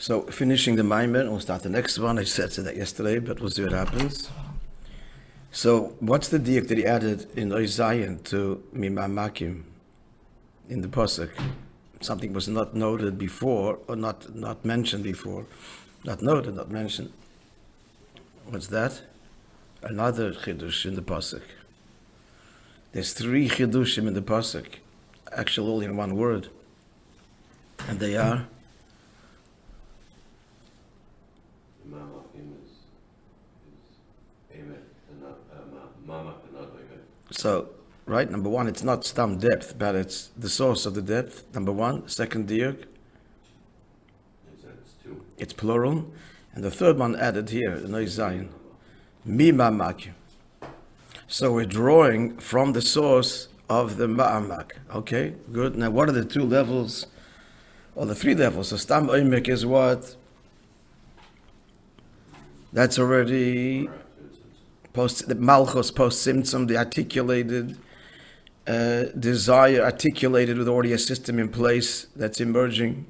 So finishing the Maimer, we'll start the next one. I said that yesterday, but we'll see what happens. So what's the diak that he added in Zion to Mimamakim in the Pasuk? Something was not noted before, or not mentioned before. Not noted, not mentioned. What's that? Another chidush in the Pasuk. There's 3 chidushim in the Pasuk, actually all in one word. And they are? So, right, number one, it's not stam depth, but it's the source of the depth. Number one. Second diak, it's plural. And the third one added here, no Zion. Mimamakim. So we're drawing from the source of the ma'amak. Okay, good. Now what are the 2 levels, or the 3 levels? So stam oimek is what? That's already the malchus post simtzum, the articulated desire, articulated with already a system in place that's emerging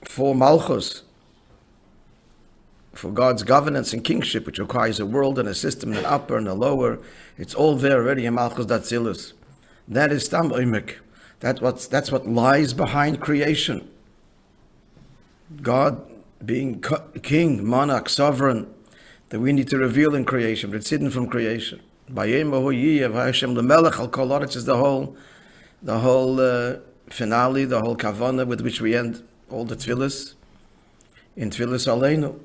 for malchus, for God's governance and kingship, which requires a world and a system, an upper and a lower. It's all there already in malchus datzilus. That is stam oimek. That's what lies behind creation. God being king, monarch, sovereign, that we need to reveal in creation, but it's hidden from creation. Which is the whole finale, the whole kavanah with which we end all the tefillas in tefillas aleinu.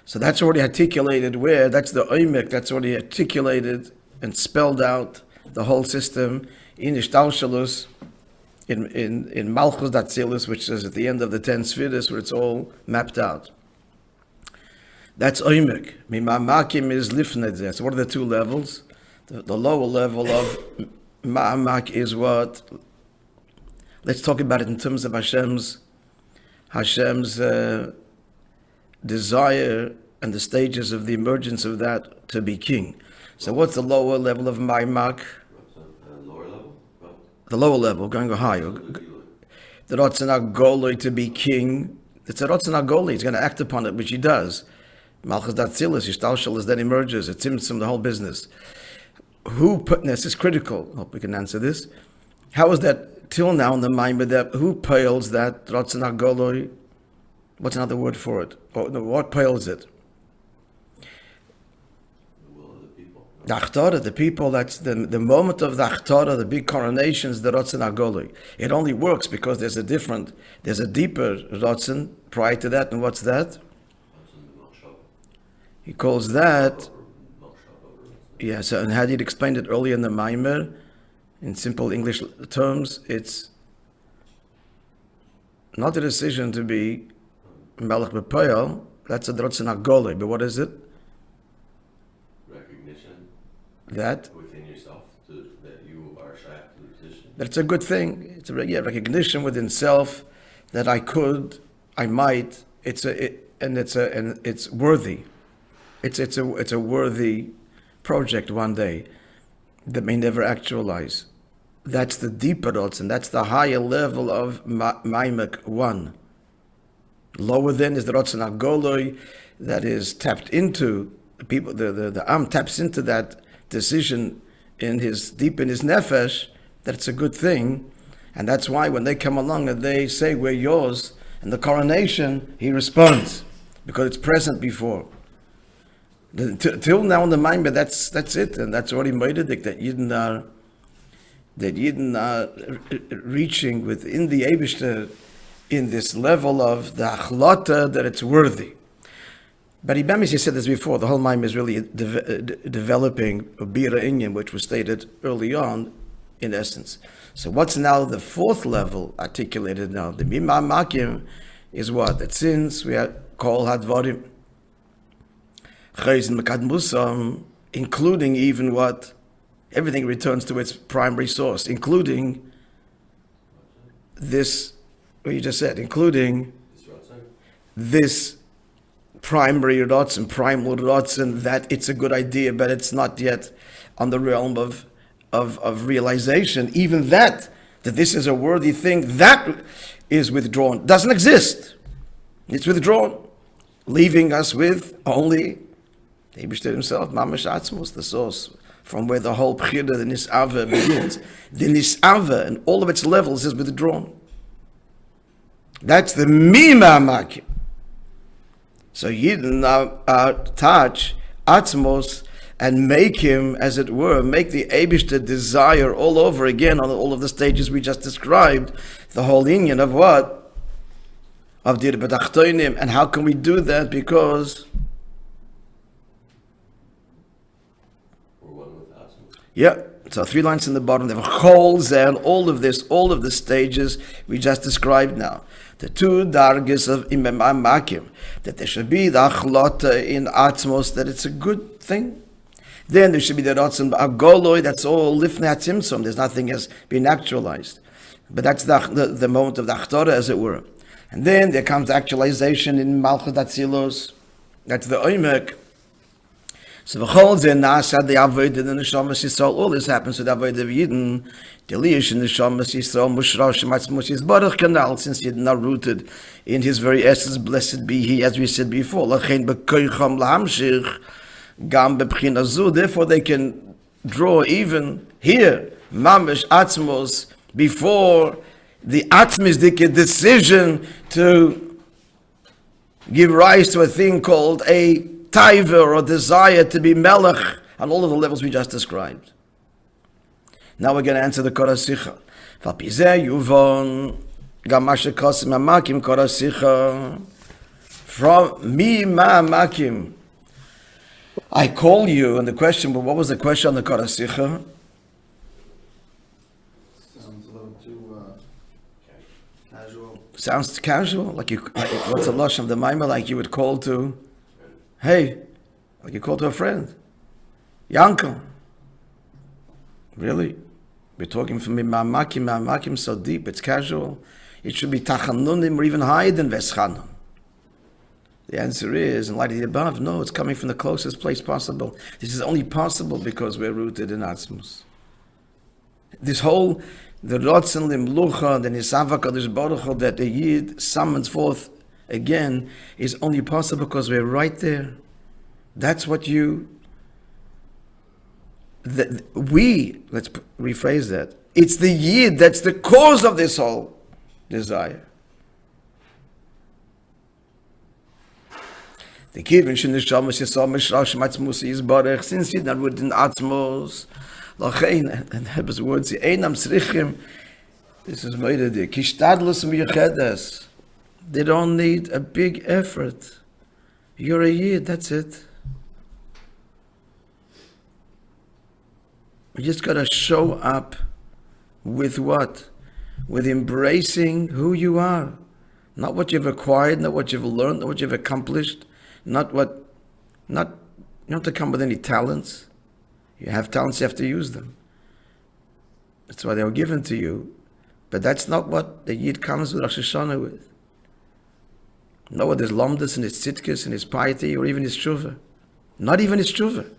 So that's already articulated where, that's the oimek, that's already articulated and spelled out the whole system in ishtalshalus, in malchus datzilus, which is at the end of the 10 spheres, where it's all mapped out. That's oimek. Mimamakim is lifned. So what are the 2 levels? The lower level of ma'amak is what? Let's talk about it in terms of Hashem's desire and the stages of the emergence of that to be king. So what's the lower level of ma'amak? The lower level, going higher. The Ratzon HaGoloi to be king. It's a Ratzon HaGoloi. He's going to act upon it, which he does. Malchus datzilus, Yishtalshalas then emerges. It's tzimtzum, the whole business. Who put this is critical. Hope we can answer this. How is that till now in the mind? That who pales that Ratzon HaGoloi? What's another word for it? Or, no, what pales it? The will of the people. The Achtara, the people. That's the moment of the Achtara, the big coronations. The Ratzon HaGoloi. It only works because there's a deeper Ratzon prior to that. And what's that? He calls that, yes, and how did explain it earlier in the Maimer, in simple English terms, it's not a decision to be Melech B'Poyel, that's a Ratzon HaGoloi, but what is it? Recognition that within yourself, that you are shaykh to the position. That's a good thing. It's a recognition within self that I could, I might, it's worthy. It's a worthy project one day that may never actualize. That's the deeper Ratzon, and that's the higher level of Maimek 1. Lower then is the Ratzon HaGoloi that is tapped into people. The Am taps into that decision deep in his nefesh that it's a good thing, and that's why when they come along and they say we're yours and the coronation, he responds because it's present before. Till now in the mind, but that's it, and that's already made it that Yidden are reaching within the Eibishter in this level of the achlata that it's worthy. But Ibamis, he said this before, the whole mind is really developing a bira inyan, which was stated early on, in essence. So what's now the 4th level articulated now? The mimamakim is what? That since we are called hadvarim, including even what? Everything returns to its primary source, including this, what you just said, including this primary Ratzon, primal Ratzon, that it's a good idea, but it's not yet on the realm of realization. Even that this is a worthy thing, that is withdrawn. Doesn't exist. It's withdrawn, leaving us with only the Eibishter himself, Mamash Atzmos, the source from where the whole Bchira, the Nisava begins. The Nisava and all of its levels is withdrawn. That's the Mima Makim. So Yidden now touch Atzmos and make him, as it were, make the Eibishter desire all over again on all of the stages we just described, the whole union of what? Of Dir B'Tachtonim. And how can we do that? Because We're one with Atzmos. yeah, so 3 lines in the bottom, they have holes and all of this, all of the stages we just described now. The 2 dargis of Imam Makim, that there should be the achlota in Atzmos, that it's a good thing. Then there should be the Ratzon Agoloi, that's all Lifnei Atzimtzum, there's nothing has been actualized. But that's the moment of the Achtorah, as it were. And then there comes the actualization in Malchut Atzilos, that's the Oimek. So v'chol zeh nasa the avodah in the Neshamas Yisrael. All this happens with the avodah of Yidden. The liyish in the Neshamas Yisrael, Mushrosh Matzmos Yisbarach Kanal, since Yidden are rooted in his very essence. Blessed be He, as we said before. Lachein b'koicham lahamshich gam b'bchina zu. Therefore, they can draw even here mamish atzmos before the atzmisdik decision to give rise to a thing called a taiva or desire to be melech on all of the levels we just described. Now we're going to answer the Korah Sicha. V'apizeh yuvon gam mashe kosim hamakim Korah Sicha. From mi ma makim. I call you, and the question, but what was the question on the Korah Sicha? Sounds a little too casual. Sounds casual, like what's the lush of the maimah, like you would call to, hey, like you call to a friend, Yankel. Really? We're talking from ma'amakim so deep, it's casual. It should be tachanunim or even higher than veschanon. The answer is, in light of the above, no, it's coming from the closest place possible. This is only possible because we're rooted in Atzmos. This whole, the Rotzen Limlucha, the Nisava Kadosh Baruch Hu, that the Yid summons forth again, is only possible because we're right there. That's what let's rephrase that. It's the Yid that's the cause of this whole desire. The Kivin Shin Neshamas Yisrael Mishrash Matzmos Yisbarach, since Yid are within Atzmos, Lachein, and Hebrews words, Einam Tzrichim, this is Meirede, Kishtadlus Miyachedes. They don't need a big effort. You're a Yid, that's it. You just got to show up with what? With embracing who you are. Not what you've acquired, not what you've learned, not what you've accomplished, you don't have to come with any talents. You have talents, you have to use them. That's why they were given to you. But that's not what the Yid comes with Rosh Hashanah with. Not with his lomdus and his tzidkis and his piety or even his tshuva. Not even his tshuva.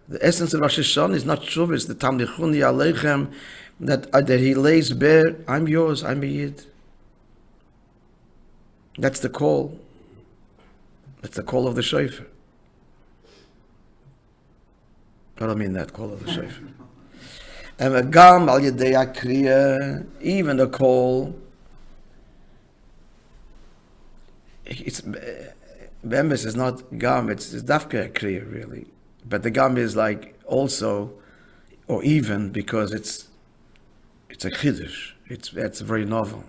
The essence of Rosh Hashanah is not tshuva, it's the tamlichuni aleichem that he lays bare, I'm yours, I'm a Yid. That's the call. That's the call of the shofar. I don't mean that call of the shofar. And agam al yedei akriya, even the call, it's bemis is not gam, it's dafka akriya really. But the gam is like also, or even, because it's a chiddush. It's very novel.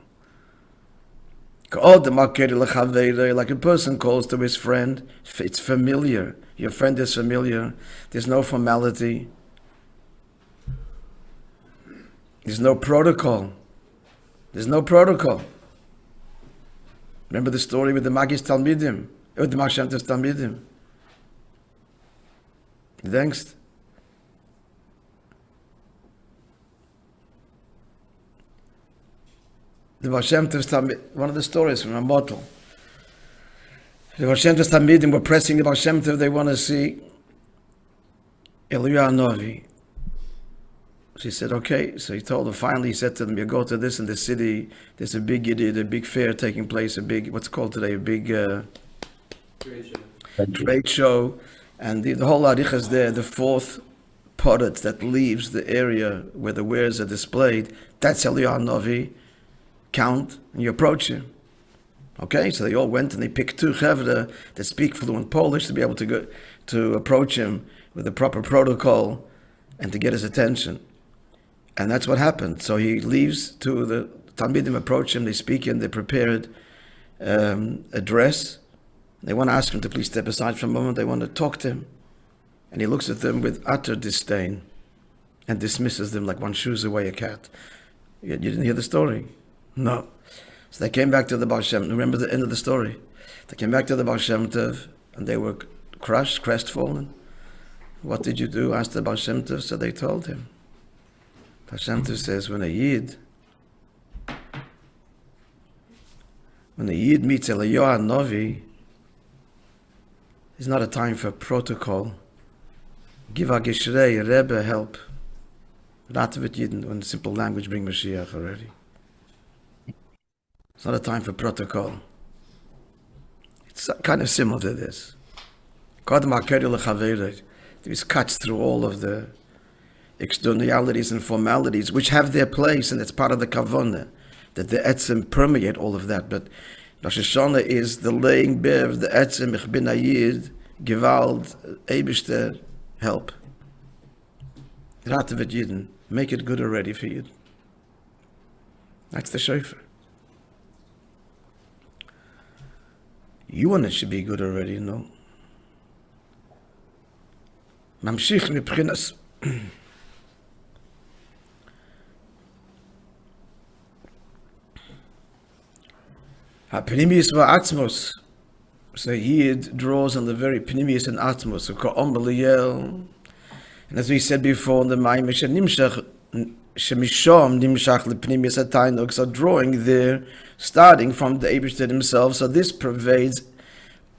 Like a person calls to his friend, it's familiar. Your friend is familiar. There's no formality. There's no protocol. There's no protocol. Remember the story with the Magis Talmidim, with the Mashemtes Talmidim. Thanks. The Mashemtes Talmidim, one of the stories from a bottle. The Mashemtes Talmidim were pressing the Mashemtes, they want to see Eliyahu Novi. So he said, okay. So he told him, finally, he said to them, you go to this in the city, there's a big idiot, a big fair taking place, a big, what's called today, a big trade show. And the whole arich is there, the fourth podet that leaves the area where the wares are displayed, that's Eliyahu Novi, count, and you approach him. Okay, so they all went and they picked two chevra that speak fluent Polish to be able to go to approach him with the proper protocol and to get his attention. And that's what happened. So he leaves, to the Talmidim approach him, they speak in the prepared address. They want to ask him to please step aside for a moment. They want to talk to him. And he looks at them with utter disdain and dismisses them like one shoos away a cat. You didn't hear the story? No. So they came back to the Baal Shem Tov. Remember the end of the story? They came back to the Baal Shem Tov and they were crushed, crestfallen. What did you do? Asked the Baal Shem Tov. So they told him. Baal Shem Tov says, when a Yid meets Eliyahu Novi, it's not a time for protocol. Give a Geshrei, a Rebbe, help. Ratvit Yidden, in simple language, bring Mashiach already. It's not a time for protocol. It's kind of similar to this. This cuts through all of the externalities and formalities, which have their place, and it's part of the kavanah, that the etzim permeate all of that. But Rosh Hashanah is the laying bare of the etzim, ich bin ayid, gewalt, eibishter, help. Ratavet Yidden, make it good already for Yid. That's the shofar. You want it should be good already, no? Mamshich mibchinas. HaPnimius va'atzmos. So Yid draws on the very Pnimius and Atmos. So Ka'om B'liyel. And as we said before in the Maimah, Shemishach L'Pnimius HaTainuk. So drawing there, starting from the Eibishter himself. So this pervades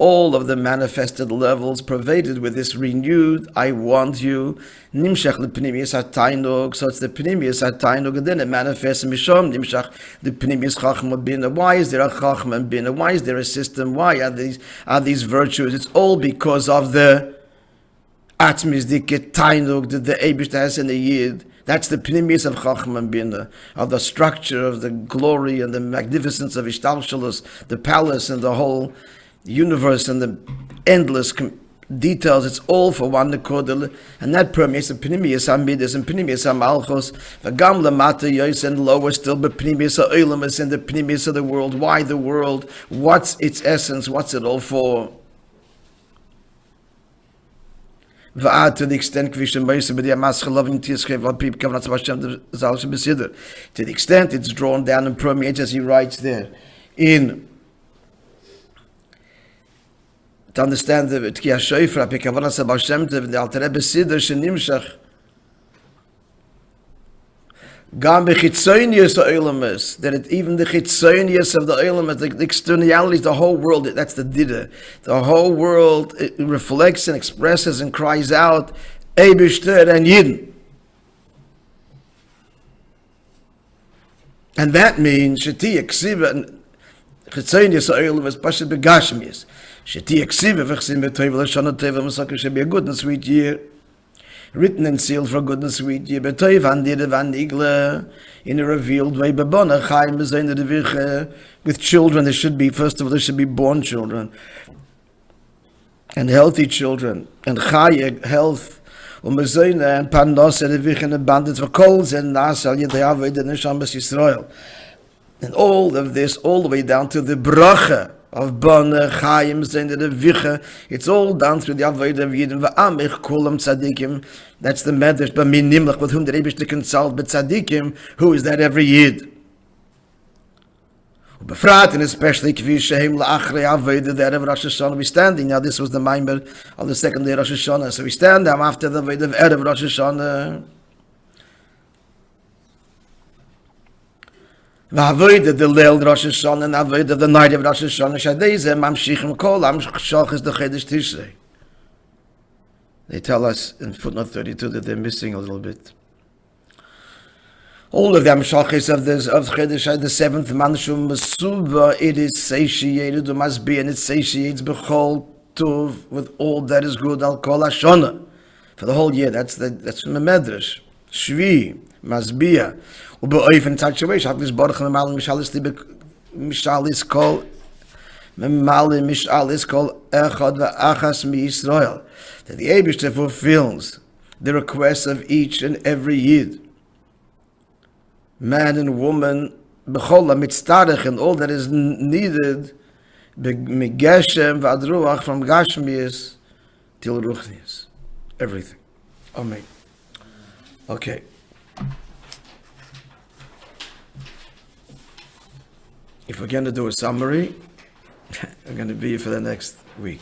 all of the manifested levels, pervaded with this renewed, I want you, Nimshach L'Pnimius HaTainuk. So it's the Pnimius HaTainuk, and then it manifests Mishom Nimshach L'Pnimius Chachma Bina. Why is there a Chachma and Bina? Why is there a system? Why are these virtues? It's all because of the Atzmis Dike Tainuk that the Eibishter has in the Yid. That's the Pnimius of Chachma and Bina, of the structure, of the glory and the magnificence of Ishtalshalos, the palace and the whole universe and the endless details. It's all for one Nekodel, and that permeates the Pnimius HaMidas and Pnimius HaMalchos, V'gam Lamata Yos, and lower still, but Pnimius HaOlamus and the Pnimius of the world. Why the world? What's its essence? What's it all for? V'ad, to the extent to the extent it's drawn down and permeates, as he writes there, to understand the Tkiya Shofar, Pekavanas Baal Shem Tov, the Alter Rebbe Siddur Shenimshach, Gam Bechitzonius Oilamus, that even the Chitzonius of the Oilamus, the externalities, the whole world, that's the Dida. The whole world, it reflects and expresses and cries out, Eibishter and Yidden. And that means, Sheti Eksiva and Chitzonius Oilamus, Pashat Begashmius. Sheti Eksiva v'chsim b'toiv l'shana teva m'sakar should be a good and sweet year, written and sealed for a good and sweet year. B'toiv handid v'anigle, in a revealed way. B'bona chayim b'zayin d'viche, with children. There should be, first of all, there should be born children and healthy children and chayek, health, u'mezayne and panos d'viche and abundance for kols and nasal yedei avodah neshamas Yisrael. And all of this, all the way down to the bracha of Bana, Chaim, Zayin, the Vicha. It's all done through the Avodah of Yidden. V'amich kulam tzadikim. That's the medrash, but min nimlach, with whom the Rebbe to consult, but tzadikim, who is that every Yid? Befrat, and especially kvi shehem la'achrei Avodah, the Erev Rosh Hashanah. We standing now. This was the Maimer of the second day of Rosh Hashanah. So we stand now after the Avodah of Erev Rosh Hashanah. V'avodah the Leil Rosh Hashanah and avodah the night of Rosh Hashanah. Shadeize mamshichim kol am shachas the Chedesh Tishrei. They tell us in footnote 32 that they're missing a little bit. All of them shachis of Chedesh, the seventh manshum Masuba, it is satiated, it must be, and it satiates bechol tuv with all that is good. Al kol hashana for the whole year. That's from the Medrash. Shvi masbia ubeoif in such a way. Shachlis baruch memalim mishalis kol memalim mishalis kol echad va'achas mi Yisrael. That the Eibishter fulfills the requests of each and every Yid, man and woman, b'chol mitzdarech, and all that is needed, megeshem v'adruach, from gashmius till ruchnius, everything. Amen. Okay. If we're going to do a summary, we're going to be here for the next week.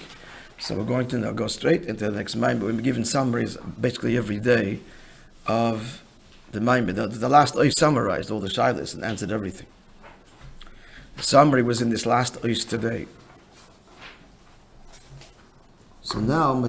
So we're going to now go straight into the next Maimon. We'll be giving summaries basically every day of the Maimon. The last Ois summarized all the shilas and answered everything. The summary was in this last Ois today. So now